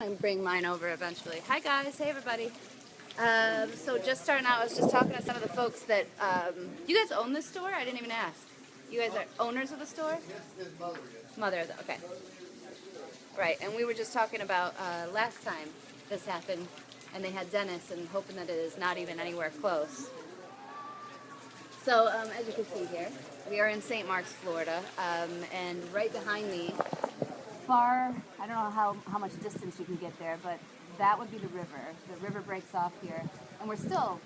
And bring mine over eventually. Hi guys, hey everybody. So just starting out, I was just talking to some of the folks that, you guys own this store? I didn't even ask. You guys are owners of the store? Mother, okay. Right, and we were just talking about last time this happened, and they had Dennis, and hoping that it is not even anywhere close. So, as you can see here, we are in St. Mark's, Florida, and right behind me, far, I don't know how much distance you can get there, but that would be the river. The river breaks off here, and we're still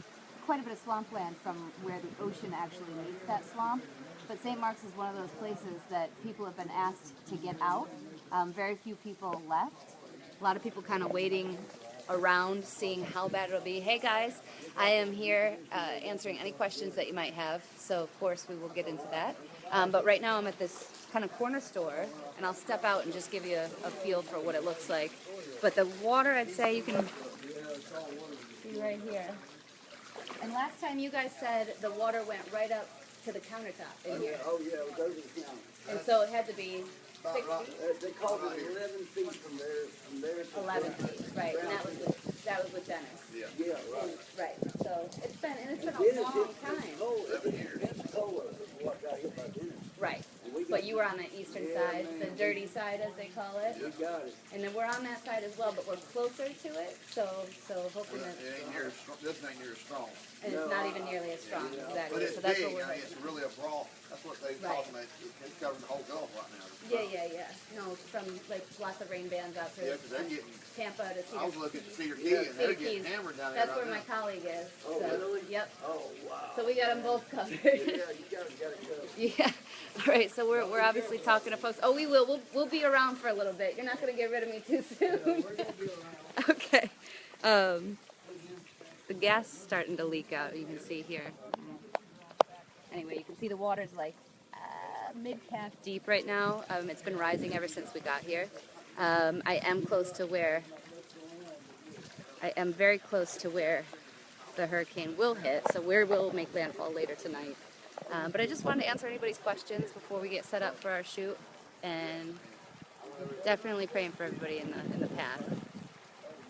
quite a bit of swampland from where the ocean actually meets that swamp. But St. Mark's is one of those places that people have been asked to get out. Very few people left. A lot of people kind of waiting around, seeing how bad it'll be. Hey guys, I am here answering any questions that you might have, so of course we will get into that. But right now I'm at this kind of corner store, and I'll step out and just give you a feel for what it looks like. But the water, I'd say you can see right here. And last time you guys said the water went right up to the countertop in here. Oh yeah, it was over the counter. And so it had to be 6 feet? They called it 11 feet from there to 11 feet, right. And that was with Dennis. Yeah, right. Right. So it's been a long time. It's cold. What got hit by Dennis. Right. But you were on the eastern side, the dirty side as they call it. You got it. And then we're on that side as well, but we're closer to it, so hoping that It ain't near, this ain't near as strong. and it's not even nearly as strong, But exactly. it's So that's big, what we're I mean, it's really a brawl. That's what they Right. call it. It's covering the whole Gulf right now. Yeah. No, from like lots of rain bands out Yeah, to 'cause they're getting, Tampa to I Cedar. was looking at Cedar Key and they're Cedar getting Keys. hammered down there That's right where now. my colleague is. Oh, So, really? Yep. Oh, wow. So we got them both covered. Yeah, you got it covered. Yeah. All right. So we're obviously talking to folks. Oh, we will. We'll be around for a little bit. You're not going to get rid of me too soon. Okay. The gas is starting to leak out. You can see here. Anyway, you can see the water's like mid-calf deep right now. It's been rising ever since we got here. I am very close to where the hurricane will hit, so where we'll make landfall later tonight. But I just wanted to answer anybody's questions before we get set up for our shoot, and definitely praying for everybody in the path.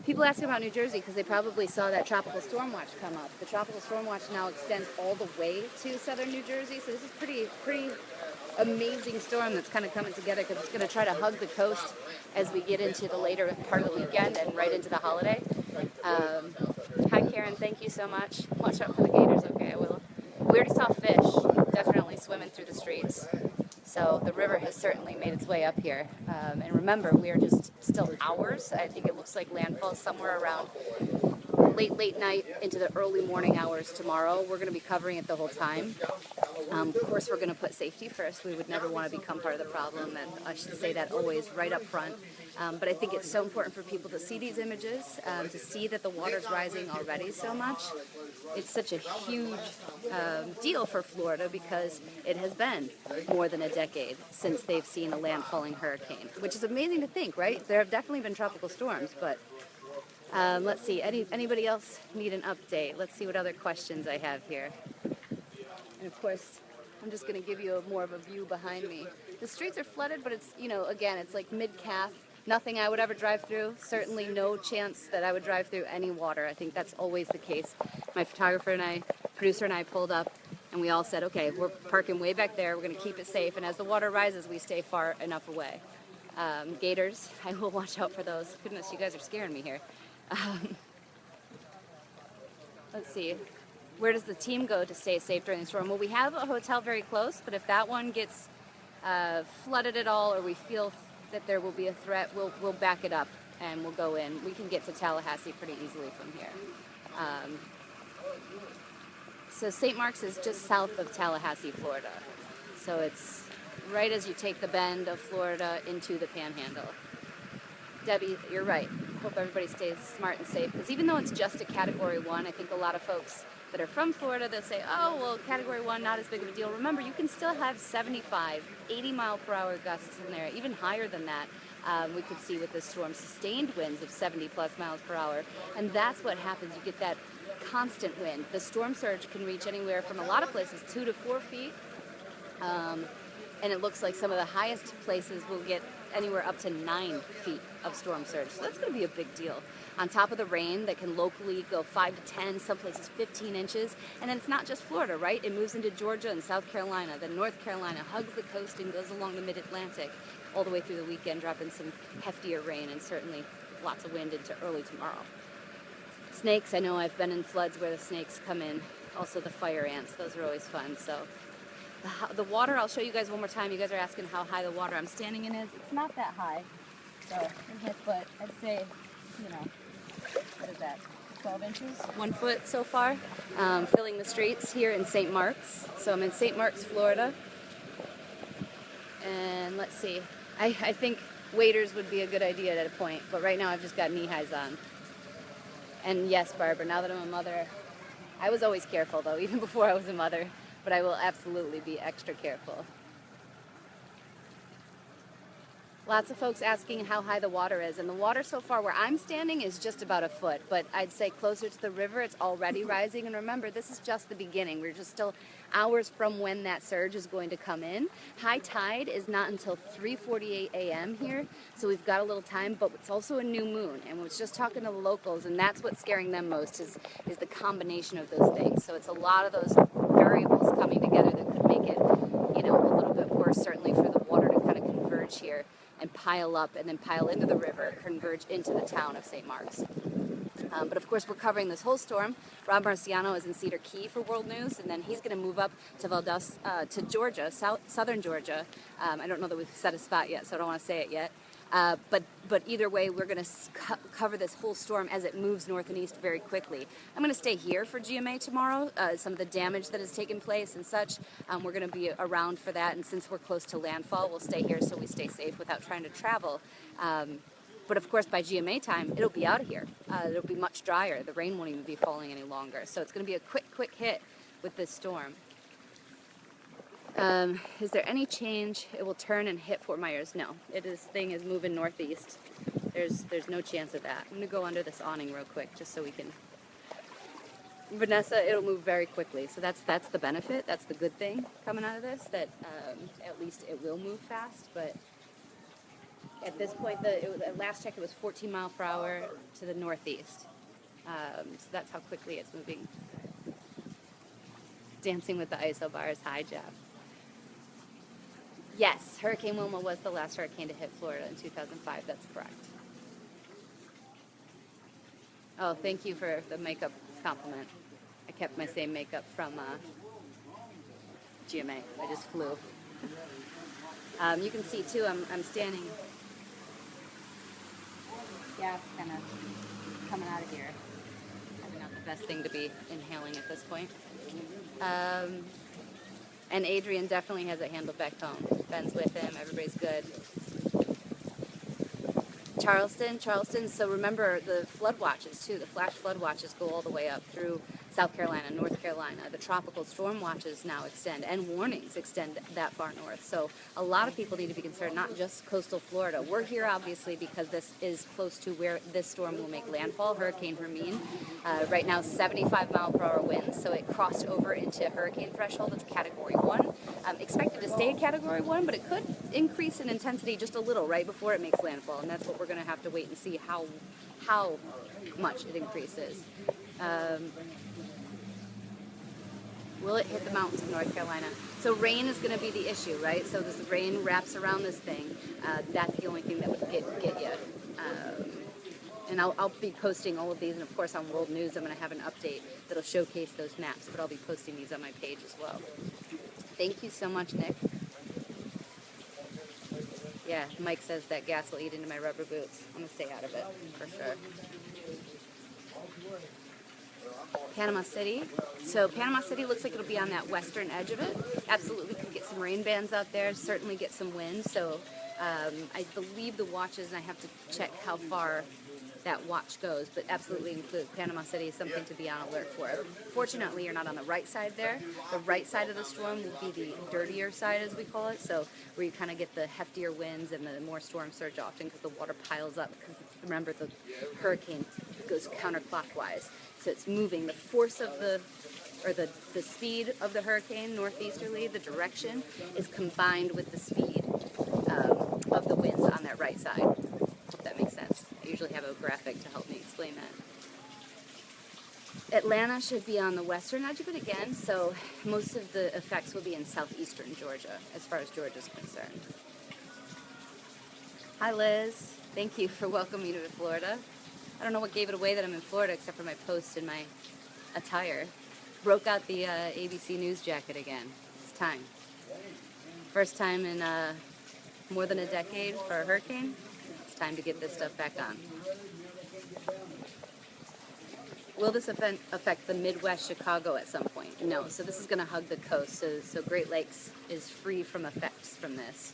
People ask about New Jersey because they probably saw that tropical storm watch come up. The tropical storm watch now extends all the way to southern New Jersey, so this is pretty amazing storm that's kind of coming together because it's going to try to hug the coast as we get into the later part of the weekend and right into the holiday. Hi Karen, thank you so much. Watch out for the gators, okay, I will. We already saw fish definitely swimming through the streets. So the river has certainly made its way up here. And remember, we are just still hours. I think it looks like landfall somewhere around late night into the early morning hours tomorrow. We're going to be covering it the whole time. Of course, we're going to put safety first. We would never want to become part of the problem, and I should say that always right up front. But I think it's so important for people to see these images, to see that the water's rising already so much. It's such a huge deal for Florida because it has been more than a decade since they've seen a landfalling hurricane, which is amazing to think, right? There have definitely been tropical storms, but let's see. Anybody else need an update? Let's see what other questions I have here. And of course, I'm just going to give you more of a view behind me. The streets are flooded, but it's, again, it's like mid-calf. Nothing I would ever drive through. Certainly no chance that I would drive through any water. I think that's always the case. My photographer and I, producer and I pulled up, and we all said, okay, we're parking way back there. We're going to keep it safe. And as the water rises, we stay far enough away. Gators, I will watch out for those. Goodness, you guys are scaring me here. Let's see. Where does the team go to stay safe during the storm? Well, we have a hotel very close, but if that one gets flooded at all, or we feel that there will be a threat, we'll back it up and we'll go in. We can get to Tallahassee pretty easily from here. So St. Mark's is just south of Tallahassee, Florida. So it's right as you take the bend of Florida into the Panhandle. Debbie, you're right. Hope everybody stays smart and safe, because even though it's just a Category 1, I think a lot of folks that are from Florida, they'll say, oh, well, Category 1, not as big of a deal. Remember, you can still have 75, 80-mile-per-hour gusts in there, even higher than that. We could see with this storm sustained winds of 70-plus miles per hour, and that's what happens. You get that constant wind. The storm surge can reach anywhere from a lot of places 2 to 4 feet, and it looks like some of the highest places will get anywhere up to 9 feet of storm surge. So that's going to be a big deal. On top of the rain that can locally go 5 to 10, some places 15 inches. And then it's not just Florida, right? It moves into Georgia and South Carolina. Then North Carolina hugs the coast and goes along the mid-Atlantic all the way through the weekend, dropping some heftier rain and certainly lots of wind into early tomorrow. Snakes, I know I've been in floods where the snakes come in. Also the fire ants, those are always fun. So the water, I'll show you guys one more time. You guys are asking how high the water I'm standing in is. It's not that high. So in my foot, I'd say, you know, what is that, 12 inches? 1 foot so far. Filling the streets here in St. Mark's. So I'm in St. Mark's, Florida. And let's see, I think waders would be a good idea at a point, but right now I've just got knee highs on. And yes, Barbara, now that I'm a mother, I was always careful though, even before I was a mother, but I will absolutely be extra careful. Lots of folks asking how high the water is, and the water so far where I'm standing is just about a foot, but I'd say closer to the river it's already rising. And remember, this is just the beginning. We're just still hours from when that surge is going to come in. High tide is not until 3:48 a.m. here, so we've got a little time, but it's also a new moon, and we was just talking to the locals, and that's what's scaring them most is the combination of those things. So it's a lot of those variables coming together that could make it, you know, a little bit worse, certainly for the water to kind of converge here and pile up and then pile into the river, converge into the town of St. Mark's. But of course, we're covering this whole storm. Rob Marciano is in Cedar Key for World News, and then he's going to move up to to Georgia, southern Georgia. I don't know that we've set a spot yet, so I don't want to say it yet. But either way, we're going to cover this whole storm as it moves north and east very quickly. I'm going to stay here for GMA tomorrow. Some of the damage that has taken place and such, we're going to be around for that. And since we're close to landfall, we'll stay here so we stay safe without trying to travel. But of course, by GMA time, it'll be out of here. It'll be much drier. The rain won't even be falling any longer. So it's going to be a quick hit with this storm. Is there any change it will turn and hit Fort Myers? No. This thing is moving northeast. There's no chance of that. I'm going to go under this awning real quick just so we can... Vanessa, it'll move very quickly. So that's the benefit. That's the good thing coming out of this, that at least it will move fast. But at this point, at last check, it was 14 miles per hour to the northeast. So that's how quickly it's moving. Dancing with the ISO bars. Hi, Jeff. Yes, Hurricane Wilma was the last hurricane to hit Florida in 2005. That's correct. Oh, thank you for the makeup compliment. I kept my same makeup from GMA. I just flew. You can see, too, I'm standing... Gas kind of coming out of here. Probably not the best thing to be inhaling at this point. And Adrian definitely has it handled back home. Ben's with him. Everybody's good. Charleston. So remember the flood watches too. The flash flood watches go all the way up through South Carolina, North Carolina. The tropical storm watches now extend, and warnings extend that far north. So a lot of people need to be concerned, not just coastal Florida. We're here obviously because this is close to where this storm will make landfall, Hurricane Hermine. Right now 75 mile per hour winds, so it crossed over into hurricane threshold. It's Category 1. Expected to stay at Category 1, but it could increase in intensity just a little right before it makes landfall, and that's what we're going to have to wait and see how much it increases. Will it hit the mountains of North Carolina? So rain is going to be the issue, right? So this rain wraps around this thing. That's the only thing that would get you. And I'll be posting all of these, and of course on World News I'm going to have an update that'll showcase those maps, but I'll be posting these on my page as well. Thank you so much, Nick. Yeah, Mike says that gas will eat into my rubber boots. I'm going to stay out of it, for sure. Panama City. So Panama City looks like it'll be on that western edge of it. Absolutely could get some rain bands out there, certainly get some wind. So I believe the watches, and I have to check how far that watch goes, but absolutely include Panama City, something to be on alert for. Fortunately, you're not on the right side there. The right side of the storm will be the dirtier side, as we call it, so where you kind of get the heftier winds and the more storm surge often because the water piles up. Because remember, the hurricane goes counterclockwise, so it's moving. The force of the speed of the hurricane northeasterly, the direction, is combined with the speed of the winds on that right side. If that makes sense. I usually have a graphic to help me explain that. Atlanta should be on the western edge of it again, so most of the effects will be in southeastern Georgia, as far as Georgia's concerned. Hi Liz, thank you for welcoming me to Florida. I don't know what gave it away that I'm in Florida except for my post and my attire. Broke out the ABC News jacket again. It's time. First time in more than a decade for a hurricane. It's time to get this stuff back on. Will this event affect the Midwest Chicago at some point? No, so this is going to hug the coast, so Great Lakes is free from effects from this.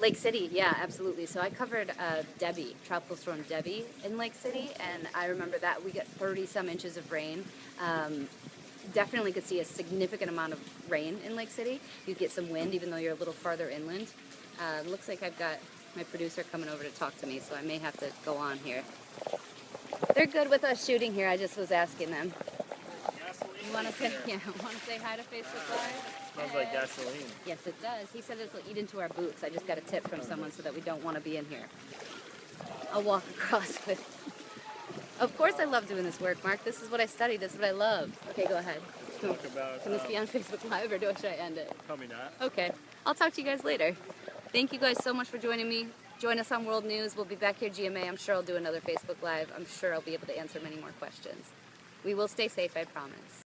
Lake City, yeah, absolutely. So I covered Debbie, Tropical Storm Debbie in Lake City, and I remember that we got 30-some inches of rain. Definitely could see a significant amount of rain in Lake City. You'd get some wind, even though you're a little farther inland. Looks like I've got my producer coming over to talk to me, so I may have to go on here. They're good with us shooting here. I just was asking them. You want to say, want to say hi to Facebook Live? Smells like gasoline. Yes, it does. He said this will eat into our boots. I just got a tip from someone so that we don't want to be in here. I'll walk across with. Of course I love doing this work, Mark. This is what I study. This is what I love. Okay, go ahead. Talk about, Can this be on Facebook Live or should I end it? probably not. Okay. I'll talk to you guys later. Thank you guys so much for joining me. Join us on World News. We'll be back here GMA. I'm sure I'll do another Facebook Live. I'm sure I'll be able to answer many more questions. We will stay safe, I promise.